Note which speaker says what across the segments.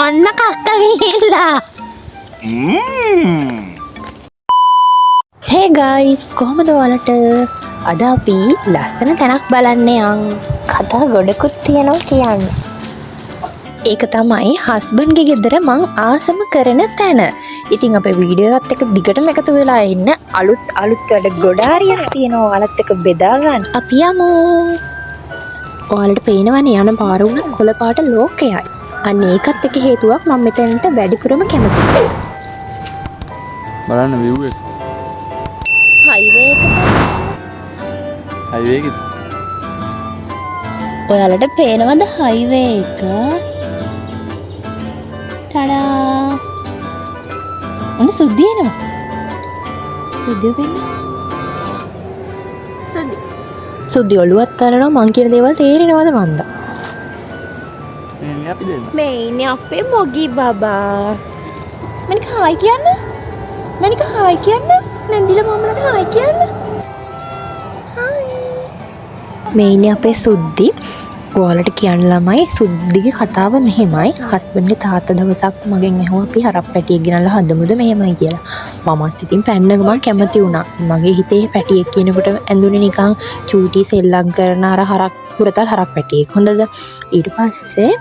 Speaker 1: ඔන්න කක්ක ගිහිල්ලා. Hey guys, කොහමද ඔයාලට? අද අපි ලස්සන තැනක් බලන්න යන්. කතා ගොඩකුත් තියෙනවා කියන්න. ඒක තමයි හස්බන්ඩ්ගේ ගෙදර මං ආසම කරන තැන. ඉතින් අපේ වීඩියෝ එකත් එක්ක දිගටම එකතු වෙලා ඉන්න. අලුත් වැඩ ගොඩාරියක් තියෙනවා. ඔයාලත් එක්ක බෙදා ගන්න. අපි යමු. ඔයාලට පේනවනේ යන පාර උන කොළ පාට ලෝකයයි. අන්න ඒකත් එක හේතුවක් මම මෙතනට වැඩිපුරම කැමතියි.
Speaker 2: බලන්න view එක.
Speaker 1: හයිවේ එක.
Speaker 2: හයිවේ එක.
Speaker 1: ඔයාලට පේනවද හයිවේ එක? ටඩා. ඔන්න සුද්ධිය එනවා. සුද්ධිය වෙන්නේ. සුද්ධිය ඔළුවත් අරනවා මං කියන දේවල් තේරෙනවද මන්ද?
Speaker 2: මේ අපි දෙන්න.
Speaker 1: මේ ඉන්නේ අපේ මොගි බබා. මනික හායි කියන්න. මනික හායි කියන්න. නැන්දිලා මමලට හායි කියන්න. හායි. මේ ඉන්නේ අපේ සුද්ධි. ඔයාලට කියන්න ළමයි සුද්ධිගේ කතාව මෙහෙමයි. හස්බන්ඩ්ගේ තාත්තා දවසක් මගෙන් ඇහුවා අපි හරක් පැටියෙක් ගෙනල්ලා හදමුද මෙහෙමයි කියලා. මමත් ඉතින් පැන්න ගමන් කැමති වුණා. මගේ හිතේ පැටියෙක් කියනකොට ඇඳුනේ නිකන් චූටි සෙල්ලම් කරන අර හරක් හුරතල් හරක් පැටියෙක්. හොඳද? ඊට පස්සේ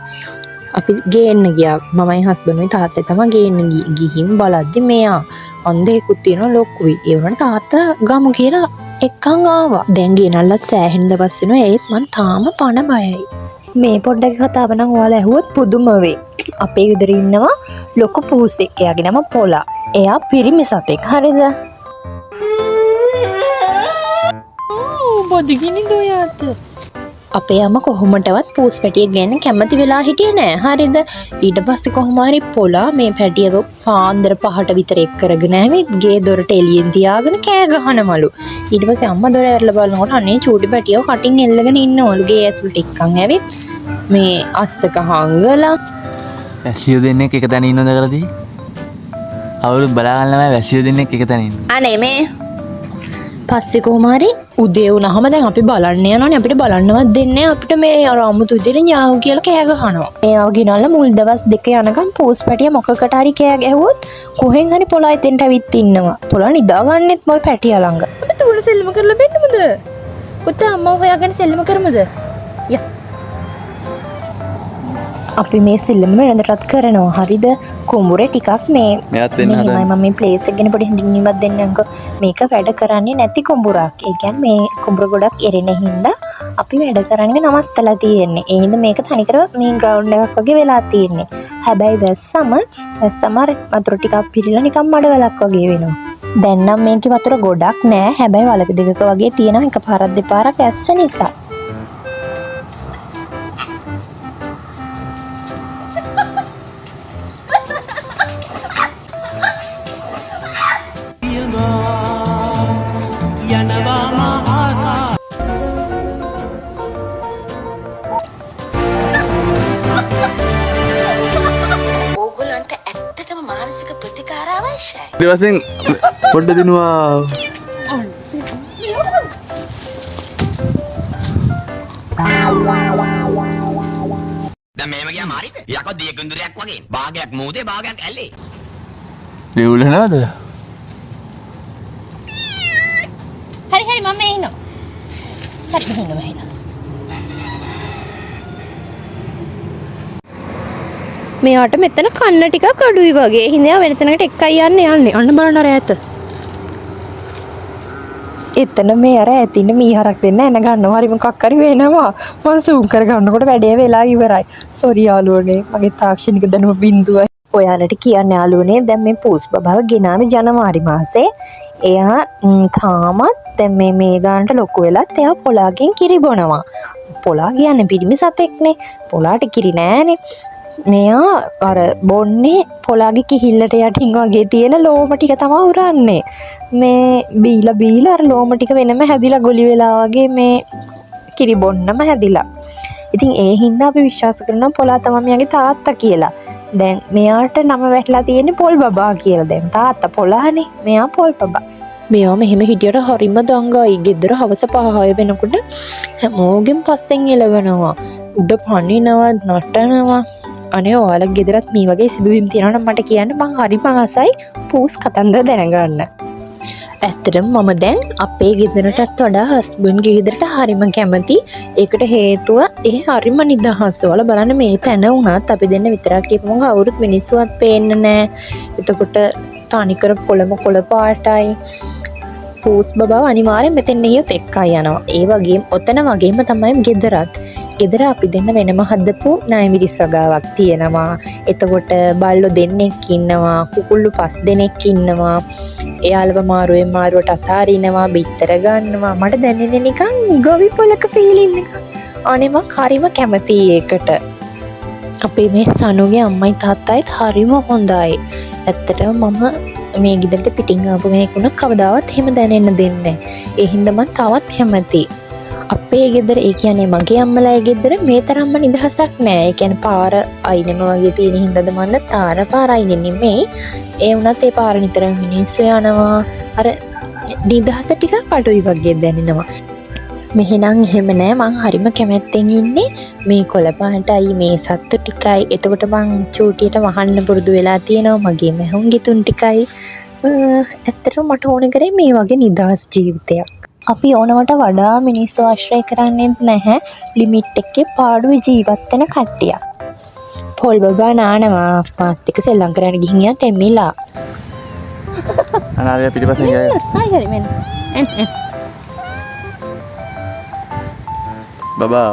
Speaker 1: අපි ගේන්න ගියා. මමයි හස්බන්ඩ්ගේ තාත්තයි තමයි ගේන්න ගිහින් බලද්දි මෙයා අන්දේකුත් තියෙනවා ලොකුයි. ඒ වුණාට තාත්තා ගමු කියලා එක්කන් ආවා. දැන් ගෙනල්ලත් සෑහෙන දවස් වෙනවා. ඒත් මං තාම පණ බයයි. මේ පොඩ්ඩක් කතාව නම් ඔයාලා ඇහුවොත් පුදුම වෙයි. අපේ ගෙදර ඉන්නවා ලොකු පූසෙක්. එයාගේ නම පොලා. එයා පිරිමි සතෙක්. හරිද? බොදිගිනිද ඔයාට? අපේ අම්මා කොහොමඩවත් පූස් පැටියෙක් ගැන කැමති වෙලා හිටියේ නෑ. හරිද? ඊට පස්සේ කොහොම හරි පොලා මේ පැටියව පාන්දර 5ට විතර එක් කරගෙන ආවෙත් ගේ දොරට එළියෙන් තියාගෙන කෑ ගහනවලු. ඊට පස්සේ අම්මා දොර ඇරලා බලනකොට අනේ චූටි පැටියව කටින් එල්ලගෙන ඉන්නවලු. ගේ ඇතුළට එක්කන් ඇවිත් මේ අස්තක හංගලා
Speaker 2: වැසියෝ දෙන්නෙක් එක තැන ඉන්නවද කරලාදී? අවුරුදු බලා ගන්න ළමයි වැසියෝ දෙන්නෙක් එක තැන ඉන්න.
Speaker 1: අනේ මේ පස්සේ කොහොම හරි උදේ වුණාම දැන් අපි බලන්න යනවානේ. අපිට බලන්නවත් දෙන්නේ අපිට මේ අර අමුතු විදිහට ඤාව් කියලා කෑ ගහනවා. ඒව ගෙනල්ලා මුල් දවස් දෙක යනකම් පෝස් පැටිය මොකකට හරි කෑ ගැහුවොත් කොහෙන් හරි පොලා එතෙන්ට ඇවිත් ඉන්නවා. පොලා නිදාගන්නෙත් මොයි පැටිය ළඟ. අපි තුල සෙල්ලම කරලා බෙන්නමුද? පුතා අම්මව හොයාගෙන සෙල්ලම කරමුද? යා. අපි මේ සෙල්ලම වෙනදටත් කරනවා. හරිද? කුඹුරේ ටිකක් මේ
Speaker 2: මෙයාත් දෙන්න හදන්නේ.
Speaker 1: මම මේ ප්ලේස් එක ගැන පොඩි හිඳින්වීමක් දෙන්නම්කෝ. මේක වැඩ කරන්නේ නැති කුඹුරක්. ඒ කියන්නේ මේ කුඹුර ගොඩක් එරෙන හින්දා අපි වැඩ කරන්නේ නවත්තලා තියෙන්නේ. ඒ හින්දා මේක තනිකර මේ ග්‍රවුන්ඩ් එකක් වගේ වෙලා තියෙන්නේ. හැබැයි වැස්සම වතුර ටිකක් පිරීලා නිකන් මඩ වැලක් වගේ වෙනවා. දැන් නම් මේකේ වතුර ගොඩක් නෑ. හැබැයි වලක දෙකක වගේ තියෙනවා. එකපාරක් දෙපාරක් ඇස්ස නිසා. ඕගොල්ලන්ට ඇත්තටම මානසික ප්‍රතිකාර අවශ්‍යයි.
Speaker 2: ඊට පස්සේ පොඩ්ඩ දිනුවා.
Speaker 3: දැන් මේව ගියාම හරිද? යකෝ දියකුඳුරයක් වගේ. භාගයක් මූදේ භාගයක් ඇල්ලේ.
Speaker 2: වේවුල නේද?
Speaker 1: හරි මම එනවා. හරි මෙහෙම. මෙයාට මෙතන කන්න ටිකක් අඩුයි වගේ. හින්දා වෙන තැනකට එකයි යන්නේ. අන්න බලන්න අර ඈත. එතන මේ අර ඇතින මීහරක් දෙන්න එන ගන්නවා. හරි මොකක් හරි වෙනවා. මම සූම් කර ගන්නකොට වැඩේ වෙලා ඉවරයි. සෝරි යාළුවනේ. මගේ තාක්ෂණික දැනුම බිඳුවයි. ඔයාලට කියන්න යාළුවනේ දැන් මේ පූස් බබාව ගෙනාවේ ජනවාරි මාසේ. එයා තාමත් දැන් මේ ගානට ලොකු වෙලත් එයා පොලාගෙන් කිරි බොනවා. පොලා කියන්නේ පිරිමි සතෙක්නේ. පොලාට කිරි නෑනේ. මෙයා අර බොන්නේ පොලාගේ කිහිල්ලට යටින් වගේ තියෙන ලෝම ටික තමයි උරන්නේ. මේ බීලා අර ලෝම ටික වෙනම හැදිලා ගොලි වෙලා වගේ මේ කිරි බොන්නම හැදිලා. ඉතින් ඒ හින්දා අපි විශ්වාස කරනවා පොලා තමයි මෙයාගේ තාත්තා කියලා. දැන් මෙයාට නම වැටලා තියෙන්නේ පොල් බබා කියලා. දැන් තාත්තා පොලානේ. මෙයා පොල් බබා. මෙයා මෙහෙම හිටියට හරිම දඟයි. ගෙදර හවස 5 වෙනකොට හැමෝගෙන් පස්සෙන් එළවෙනවා. උඩ පනිනවා, නටනවා. අනේ ඔයාලා ගෙදරත් මේ වගේ සිදුවීම් තියෙනවා නම් මට කියන්න මං හරිම ආසයි පූස් කතන්දර දැනගන්න. ඇත්තටම මම දැන් අපේ ගෙදරටත් වඩා හස්බන්ඩ්ගේ ගෙදරට හරිම කැමති. ඒකට හේතුව ඒ හරිම නිදහස. ඔයාලා බලන්න මේ තැන වුණත් අපි දෙන්න විතරක් කියපුවම කවුරුත් මිනිස්සුවත් පේන්නේ නැහැ. එතකොට තනිකර කොළ පාටයි. පූස් බබා අනිවාර්යෙන් මෙතෙන් ගියොත් එක්කයි යනවා. ඒ වගේම ඔතන වගේම තමයි ගෙදරත්. ගෙදර අපි දෙන්න වෙනම හදපු නායමිරිස් වගාවක් තියෙනවා. එතකොට බල්ලෝ දෙන්නෙක් ඉන්නවා, කුකුල්ලු 5 දෙනෙක් ඉන්නවා. එයාලව මාරුවට අතාරිනවා, බිත්තර ගන්නවා. මට දැනෙන්නේ නිකන් ගොවි පොලක ෆීලින් එක. අනේ මම හරිම කැමතියි ඒකට. අපේ මේ සනුගේ අම්මයි තාත්තයිත් හරිම හොඳයි. ඇත්තටම මම මේ ගෙදරට පිටින් ආපු කෙනෙක් වුණා කවදාවත් එහෙම දැනෙන්න දෙන්නේ නැහැ. ඒ හින්දා මම තවත් කැමතියි. අපේ ගෙදර ඒ කියන්නේ මගේ අම්මලාගේ ගෙදර මේ තරම්ම නිදහසක් නෑ. ඒ කියන්නේ පාර අයිනම වගේ තියෙන හින්දාද මන්න තාර පාර අයිනේ නෙමෙයි. ඒ වුණත් ඒ පාර නිතරම මිනිස්සු යනවා. අර නිදහස ටිකක් අඩුයි වගේ දැනෙනවා. මෙහෙනම් එහෙම නෑ. මං හරිම කැමැත්තෙන් ඉන්නේ මේ කොළ පාටයි මේ සත්තු ටිකයි. එතකොට මං චූටියට වහන්න පුරුදු වෙලා තියෙනවා මගේ මැහුම් ගිතුන් ටිකයි. ඇත්තටම මට ඕන කරේ මේ වගේ නිදහස් ජීවිතයක්. අපි ඕනවට වඩා මිනිස්සු ආශ්‍රය කරන්නේ නැහැ. ලිමිට් එකේ පාඩුවේ ජීවත් වෙන කට්ටියක්. පොල් බබා නානවා මාත් එක්ක සෙල්ලම් කරන්න ගිහින් යා තෙමිලා.
Speaker 2: අනාලිය පිටිපස්සෙන් ගියා.
Speaker 1: හරි හරි මෙන්න.
Speaker 2: බබා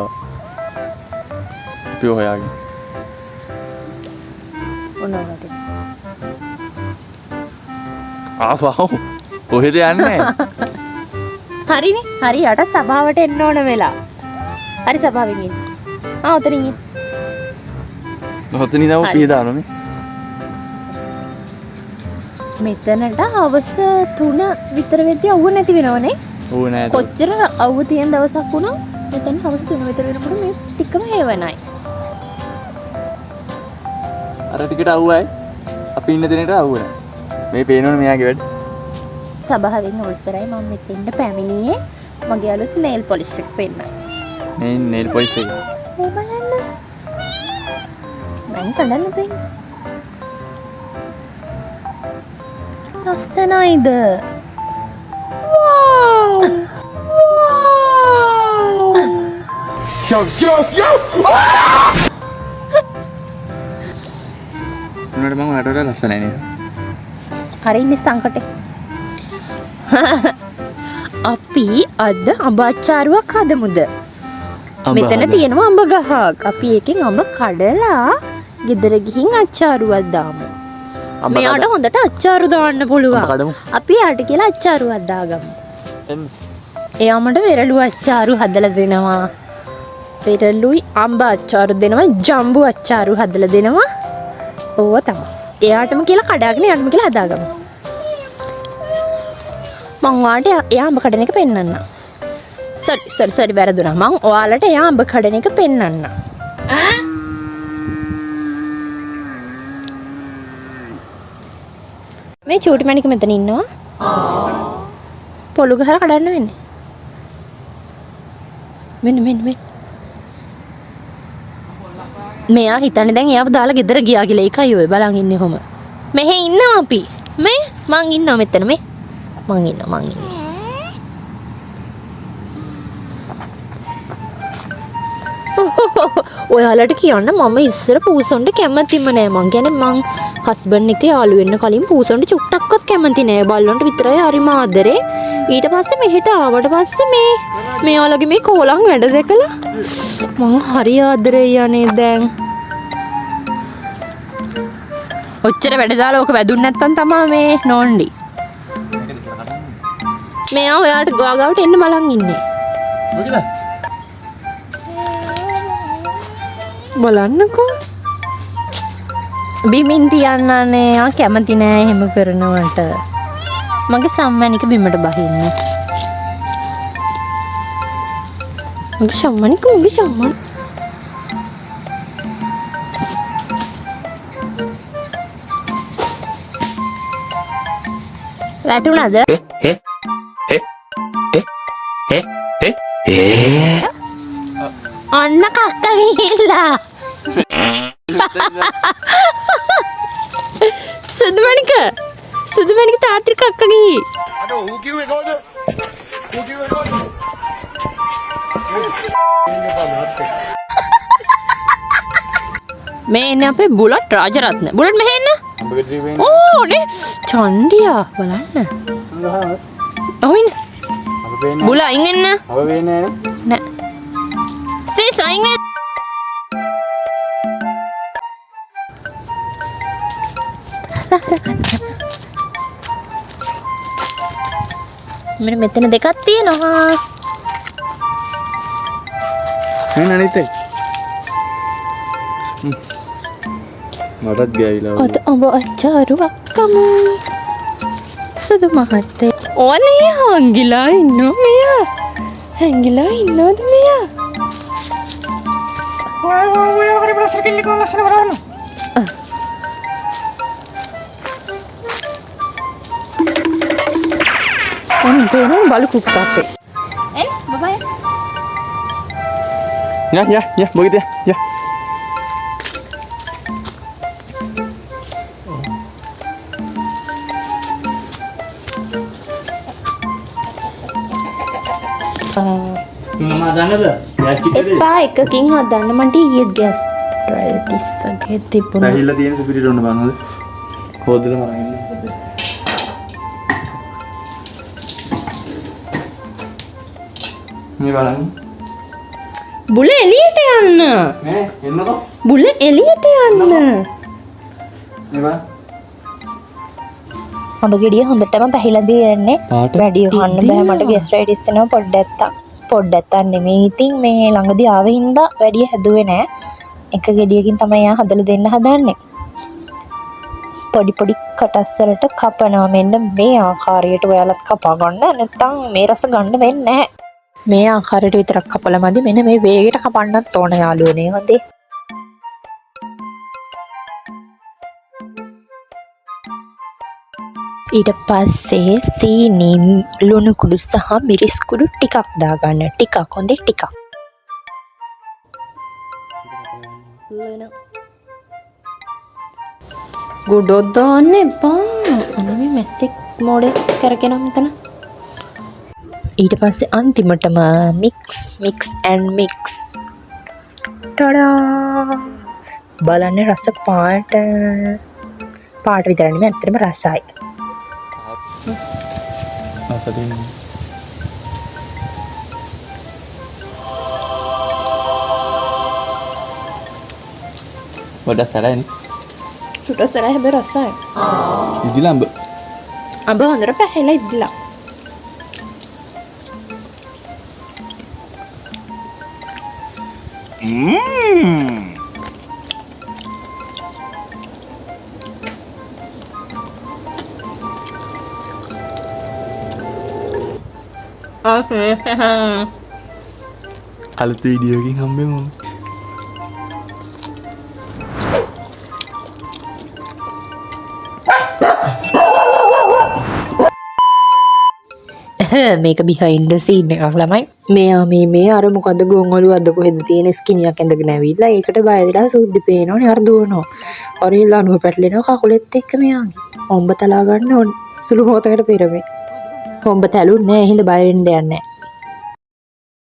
Speaker 2: අපි හොයාගෙන
Speaker 1: ඔන්නවට.
Speaker 2: ආවෝ කොහෙද යන්නේ?
Speaker 1: හරිනේ. හරි යට සභාවට එන්න ඕන වෙලා. හරි සභාවෙන් ඉන්න. ඔතනින් ඉන්න.
Speaker 2: ඔතන ඉඳන් පියදානවා මේ.
Speaker 1: මෙතනට හවස 3 විතර වෙද්දී අවුව නැති වෙනවනේ.
Speaker 2: ඕ නෑ.
Speaker 1: කොච්චර අවුව තියෙන දවසක් වුණා මෙතන හවස 3 විතර වෙනකොට මේ ටිකම හේවණයි.
Speaker 2: අර ටිකට අවුවයි. අපි ඉන්න තැනට අවුව නෑ. මේ පේනවනේ මෙයාගේ වැඩ.
Speaker 1: සභාවෙන් අවසරයි මම මෙතෙන්ට පැමිණියේ මගේ අලුත් නේල් පොලිෂ් එක පෙන්නන්න.
Speaker 2: මේ නේල් පොලිෂ් එක.
Speaker 1: මේ බලන්න. මම කඩන්න දෙන්න. ලස්සනයිද?
Speaker 2: උනට මම අරට ලස්සනයි නේද?
Speaker 1: හරි ඉන්නේ සංකටේ. අපි අද අඹ අච්චාරුවක් හදමුද? මෙතන තියෙනවා අඹ ගහක්. අපි එකෙන් අඹ කඩලා ගෙදර ගිහින් අච්චාරුවක් දාමු. මෙයාට හොඳට අච්චාරු දාන්න පුළුවන්. අපි යාට කියලා අච්චාරුවක් දාගමු. එයා මට වෙරළු අච්චාරු හදලා දෙනවා. වෙරළුයි අඹ අච්චාරු දෙනවා, ජම්බු අච්චාරු හදලා දෙනවා. ඕව තමයි. එයාටම කියලා කඩාගෙන යන්න කියලා හදාගමු. මං වාට එයා අඹ කඩන එක පෙන්නන්න. සරි වැරදුනා. මං ඔයාලට එයා අඹ කඩන එක පෙන්නන්න. මේ චූටි මණික මෙතන ඉන්නවා. පොළු ගහලා කඩන්න වෙන්නේ. මෙන්න. මෙයා හිතන්නේ දැන් එයාව දාලා ගෙදර ගියා කියලා. ඒකයි ඔය බලන් ඉන්නේ කොහොම. මෙහෙ ඉන්නවා අපි. මේ මං ඉන්නවා මෙතන මේ. මං ඉන්නවා. ඔයාලට කියන්න මම ඉස්සර පූසොන්ට කැමතිම නෑ. මං කියන්නේ මං හස්බන්ඩ් එක යාළු වෙන්න කලින් පූසොන්ට චුට්ටක්වත් කැමති නෑ. බල්ලන්ට විතරයි හරිම ආදරේ. ඊට පස්සේ මෙහෙට ආවට පස්සේ මේ ඔයාලගේ මේ කෝලම් වැඩ දැකලා මං හරි ආදරේ යන්නේ දැන්. ඔච්චර වැඩ දාලා ඕක වැදුන් නැත්තම් තමයි මේ නෝන්ඩි. මෙයා ඔයාට ගාගාවට එන්න බලන් ඉන්නේ.
Speaker 2: මොකද?
Speaker 1: බලන්නකෝ. බිමින් තියන්නනේ. ආ කැමති නෑ එහෙම කරනවට. මගේ සම්මණික බිමට බහින්න. මගේ සම්මණික. වැටුණාද? අන්න කක්ක ගිහිල්ලා සුදුමණික තාත්‍රි කක්ක ගිහි.
Speaker 4: අර ඌ කිව්වේ කවුද? ඌ කිව්වේ කවුද?
Speaker 1: මේ එන්නේ අපේ බුලට් රාජරත්න. බුලට් මෙහෙ එන්න.
Speaker 4: උඹගේ ජීවෙන්
Speaker 1: ඕ නේ චණ්ඩියා බලන්න. ඔහින්
Speaker 4: අප පේන්නේ
Speaker 1: බුල අයින් එන්න.
Speaker 4: අප පේන්නේ
Speaker 1: නෑ. සීස් අයින් වෙන්න. මෙතන දෙකක් තියෙනවා.
Speaker 4: මේ අනිත් එක. මටත් ගෑවිලා.
Speaker 1: අද ඔබ අච්චාරුවක් කමු. සුදු මහත්තේ. ඕනේ හංගිලා ඉන්නෝ මෙයා. හැංගිලා ඉන්නවද මෙයා?
Speaker 4: ඔය හරි බ්‍රෂ් එකකින් ලිකෝ ලස්සන කරවන්න.
Speaker 1: පේනවා බලු කුක්ක අපේ. එන්න බබා.
Speaker 4: Ya, begitu ya. Ya.
Speaker 1: එපා එකකින් හදන්න මට ඊයේත් ගෑස් ටිස්සගේ තිබුණා.
Speaker 4: ඇහිලා තියෙන සුපිරිට ඔන්න බලන්නද? හොදලා මරන්නේ. මේ බලන්න.
Speaker 1: බුල එළියට යන්න.
Speaker 4: මේ එන්නකෝ.
Speaker 1: බුල එළියට යන්න.
Speaker 4: මේ බලන්න.
Speaker 1: හොඳ ගෙඩිය හොඳටම පැහිලා දෙන්නේ.
Speaker 4: පාට.
Speaker 1: වැඩි කන්න බෑ මට ගෑස්ට්‍රයිටිස් එනවා පොඩ්ඩක් නෙමෙයි. ඉතින් මේ ළඟදී ආවේ හින්දා වැඩි හැදුවේ නෑ. එක ගෙඩියකින් තමයි යා හදලා දෙන්න හදන්නේ. පොඩි කටස් වලට කපනවා මෙන්න මේ ආකාරයට ඔයාලත් කපා ගන්න. නැත්නම් මේ රස ගන්න වෙන්නේ නැහැ. මේ ආකාරයට විතරක් කපලා මදි. මෙන්න මේ වේගයට කපන්නත් ඕන යාළුවනේ. හොඳේ. ඊට පස්සේ සීනි ලුණු කුඩු සහ මිරිස් කුඩු ටිකක් දාගන්න. ටිකක් හොඳේ ටිකක්. ගොඩක් දාන්න එපා. අනේ මැස්සෙක් මොඩේ කරගෙන මෙතන. ඊට පස්සේ අන්තිමටම මික්ස් ටඩා. බලන්න රස පාට විතර නෙමෙයි ඇත්තටම රසයි.
Speaker 4: අසදින්.
Speaker 2: වඩා සරයිනේ.
Speaker 1: චුට්ටක් සරයි හැබැයි රසයි.
Speaker 4: ඉදිලා අඹ.
Speaker 1: අඹ හොඳට පැහැලා ඉදලා.
Speaker 4: අලුත් වීඩියෝ එකකින් හම්බෙමු.
Speaker 1: මේක behind the scene එකක් ළමයි. මේ අර මොකද්ද ගොංගලු අද්ද කොහෙද තියෙන ස්කිනියක් ඇඳගෙන ඇවිල්ලා ඒකට බය වෙලා සුද්ධි පේනවනේ අර දුවනවා. අර ලණුව පැටලෙනවා කකුලෙත් එක්ක මෙයාගේ. හොම්බ තලා ගන්න ඕන සුළු මොහොතකට පෙර මේ. හොම්බ තැලුන්නේ නැහැ. හින්දා බය වෙන්න දෙයක් නැහැ.